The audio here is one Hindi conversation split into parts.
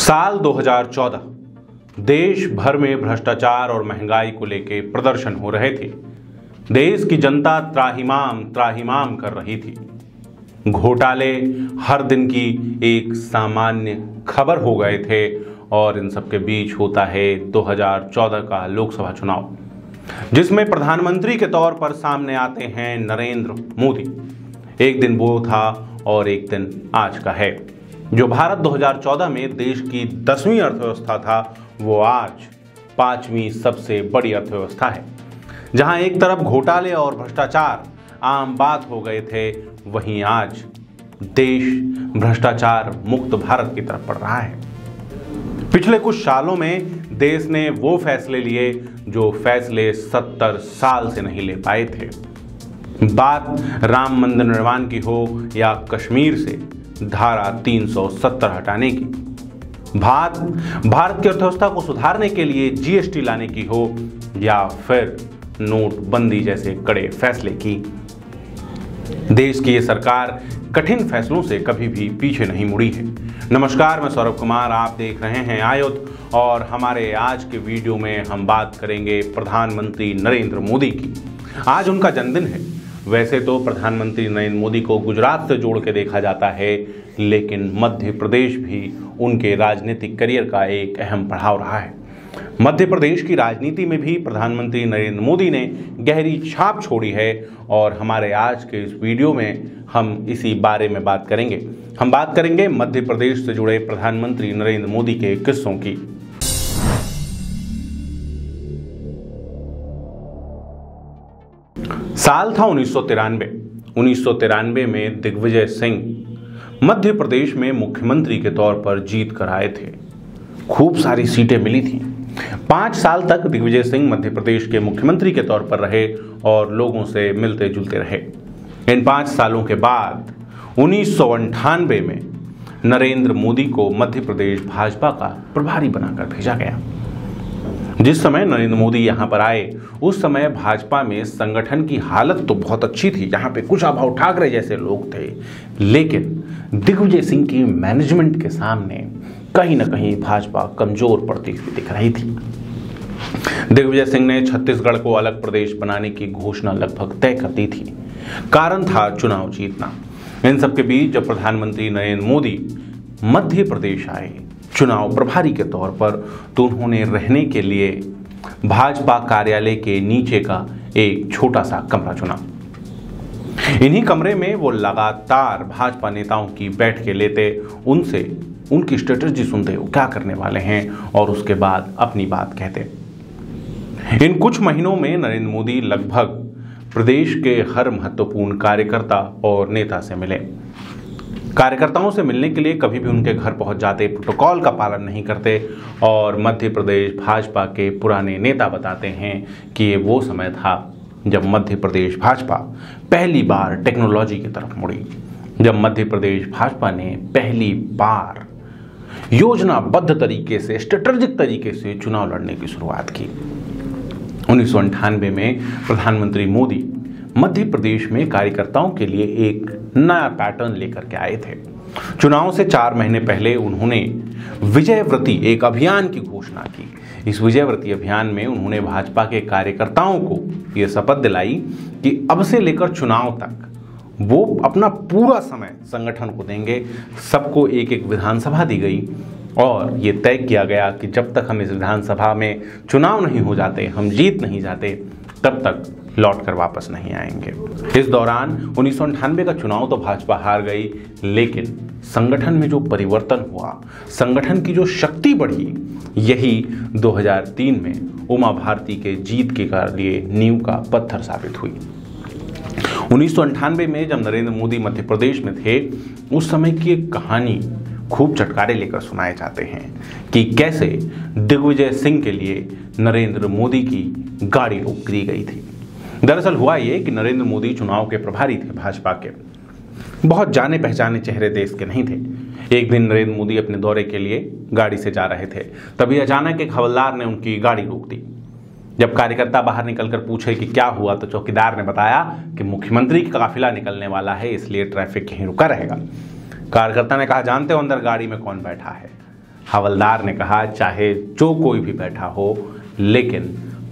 साल 2014 देश भर में भ्रष्टाचार और महंगाई को लेकर प्रदर्शन हो रहे थे। देश की जनता त्राहिमाम त्राहिमाम कर रही थी। घोटाले हर दिन की एक सामान्य खबर हो गए थे और इन सब के बीच होता है 2014 का लोकसभा चुनाव, जिसमें प्रधानमंत्री के तौर पर सामने आते हैं नरेंद्र मोदी। एक दिन वो था और एक दिन आज का है। जो भारत 2014 में देश की 10वीं अर्थव्यवस्था था, वो आज 5वीं सबसे बड़ी अर्थव्यवस्था है। जहां एक तरफ घोटाले और भ्रष्टाचार आम बात हो गए थे, वहीं आज देश भ्रष्टाचार मुक्त भारत की तरफ बढ़ रहा है। पिछले कुछ सालों में देश ने वो फैसले लिए जो फैसले 70 साल से नहीं ले पाए थे। बात राम मंदिर निर्माण की हो या कश्मीर से धारा 370 हटाने की, भारत की अर्थव्यवस्था को सुधारने के लिए जीएसटी लाने की हो या फिर नोटबंदी जैसे कड़े फैसले की, देश की ये सरकार कठिन फैसलों से कभी भी पीछे नहीं मुड़ी है। नमस्कार, मैं सौरभ कुमार, आप देख रहे हैं आयुध और हमारे आज के वीडियो में हम बात करेंगे प्रधानमंत्री नरेंद्र मोदी की। आज उनका जन्मदिन है। वैसे तो प्रधानमंत्री नरेंद्र मोदी को गुजरात से जोड़ के देखा जाता है, लेकिन मध्य प्रदेश भी उनके राजनीतिक करियर का एक अहम पड़ाव रहा है। मध्य प्रदेश की राजनीति में भी प्रधानमंत्री नरेंद्र मोदी ने गहरी छाप छोड़ी है और हमारे आज के इस वीडियो में हम इसी बारे में बात करेंगे। हम बात करेंगे मध्य प्रदेश से जुड़े प्रधानमंत्री नरेंद्र मोदी के किस्सों की। साल था 1993 में दिग्विजय सिंह मध्य प्रदेश में मुख्यमंत्री के तौर पर जीत कर आए थे। खूब सारी सीटें मिली थीं। 5 साल तक दिग्विजय सिंह मध्य प्रदेश के मुख्यमंत्री के तौर पर रहे और लोगों से मिलते जुलते रहे। इन 5 सालों के बाद 1998 में नरेंद्र मोदी को मध्य प्रदेश भाजपा का प्रभारी बनाकर भेजा गया। जिस समय नरेंद्र मोदी यहां पर आए, उस समय भाजपा में संगठन की हालत तो बहुत अच्छी थी। यहां पे कुछ आभाव ठाकरे जैसे लोग थे, लेकिन दिग्विजय सिंह की मैनेजमेंट के सामने कहीं ना कहीं भाजपा कमजोर पड़ती हुई दिख रही थी। दिग्विजय सिंह ने छत्तीसगढ़ को अलग प्रदेश बनाने की घोषणा लगभग तय कर दी थी। कारण था चुनाव जीतना। इन सबके बीच जब प्रधानमंत्री नरेंद्र मोदी मध्य प्रदेश आए चुनाव प्रभारी के तौर पर, तो उन्होंने रहने के लिए भाजपा कार्यालय के नीचे का एक छोटा सा कमरा चुना। इन्हीं कमरे में वो लगातार भाजपा नेताओं की बैठकें लेते, उनसे उनकी स्ट्रेटजी सुनते, वो क्या करने वाले हैं, और उसके बाद अपनी बात कहते। इन कुछ महीनों में नरेंद्र मोदी लगभग प्रदेश के हर महत्वपूर्ण कार्यकर्ता और नेता से मिले। कार्यकर्ताओं से मिलने के लिए कभी भी उनके घर पहुंच जाते, प्रोटोकॉल का पालन नहीं करते और मध्य प्रदेश भाजपा के पुराने नेता बताते हैं कि ये वो समय था जब मध्य प्रदेश भाजपा पहली बार टेक्नोलॉजी की तरफ मुड़ी, जब मध्य प्रदेश भाजपा ने पहली बार योजनाबद्ध तरीके से, स्ट्रेटेजिक तरीके से चुनाव लड़ने की शुरुआत की। 1998 में प्रधानमंत्री मोदी मध्य प्रदेश में कार्यकर्ताओं के लिए एक नया पैटर्न लेकर के आए थे। चुनाव से 4 महीने पहले उन्होंने विजयव्रती एक अभियान की घोषणा की। इस विजयव्रती अभियान में उन्होंने भाजपा के कार्यकर्ताओं को यह शपथ दिलाई कि अब से लेकर चुनाव तक वो अपना पूरा समय संगठन को देंगे। सबको एक एक विधानसभा दी गई और ये तय किया गया कि जब तक हम इस विधानसभा में चुनाव नहीं हो जाते, हम जीत नहीं जाते, तब तक लौट कर वापस नहीं आएंगे। इस दौरान 1998 का चुनाव तो भाजपा हार गई, लेकिन संगठन में जो परिवर्तन हुआ, संगठन की जो शक्ति बढ़ी, यही 2003 में उमा भारती के जीत के लिए नींव का पत्थर साबित हुई। 1998 में जब नरेंद्र मोदी मध्य प्रदेश में थे, उस समय की एक कहानी खूब चटकारे लेकर सुनाए जाते हैं कि कैसे दिग्विजय सिंह के लिए नरेंद्र मोदी की गाड़ी रोक दी गई थी। दरअसल हुआ ये कि नरेंद्र मोदी चुनाव के प्रभारी थे भाजपा के। बहुत जाने पहचाने चेहरे देश के नहीं थे। एक दिन नरेंद्र मोदी अपने दौरे के लिए गाड़ी से जा रहे थे, तभी अचानक एक हवलदार ने उनकी गाड़ी रोक दी। जब कार्यकर्ता बाहर निकलकर पूछे कि क्या हुआ, तो चौकीदार ने बताया कि मुख्यमंत्री का काफिला निकलने वाला है, इसलिए ट्रैफिक यहीं रुका रहेगा। कार्यकर्ता ने कहा, जानते हो अंदर गाड़ी में कौन बैठा है? हवलदार ने कहा चाहे जो कोई भी बैठा हो, लेकिन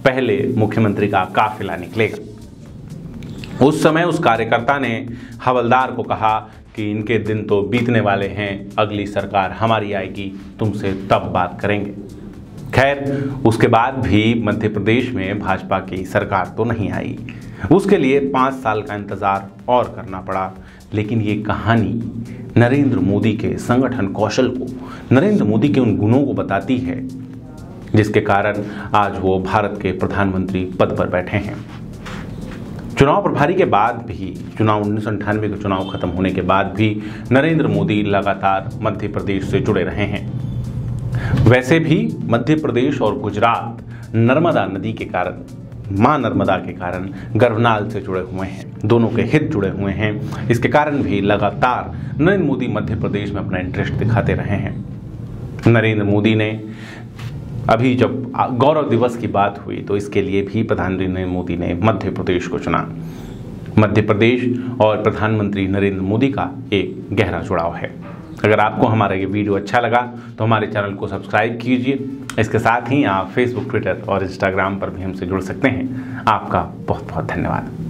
पहले मुख्यमंत्री का काफिला निकलेगा। उस समय उस कार्यकर्ता ने हवलदार को कहा कि इनके दिन तो बीतने वाले हैं, अगली सरकार हमारी आएगी, तुमसे तब बात करेंगे। खैर, उसके बाद भी मध्य प्रदेश में भाजपा की सरकार तो नहीं आई। उसके लिए 5 साल का इंतजार और करना पड़ा। लेकिन ये कहानी नरेंद्र मोदी के संगठन कौशल को, नरेंद्र मोदी के उन गुणों को बताती है जिसके कारण आज वो भारत के प्रधानमंत्री पद पर बैठे हैं। चुनाव प्रभारी के बाद भी, चुनाव 1998 के चुनाव खत्म होने के बाद भी नरेंद्र मोदी लगातार मध्य प्रदेश से जुड़े रहे हैं। वैसे भी मध्य प्रदेश और गुजरात नर्मदा नदी के कारण, मां नर्मदा के कारण गर्भनाल से जुड़े हुए हैं, दोनों के हित जुड़े हुए हैं। इसके कारण भी लगातार नरेंद्र मोदी मध्य प्रदेश में अपना इंटरेस्ट दिखाते रहे हैं। नरेंद्र मोदी ने अभी जब गौरव दिवस की बात हुई तो इसके लिए भी प्रधानमंत्री नरेंद्र मोदी ने मध्य प्रदेश को चुना। मध्य प्रदेश और प्रधानमंत्री नरेंद्र मोदी का एक गहरा जुड़ाव है। अगर आपको हमारा ये वीडियो अच्छा लगा तो हमारे चैनल को सब्सक्राइब कीजिए। इसके साथ ही आप फेसबुक, ट्विटर और इंस्टाग्राम पर भी हमसे जुड़ सकते हैं। आपका बहुत बहुत धन्यवाद।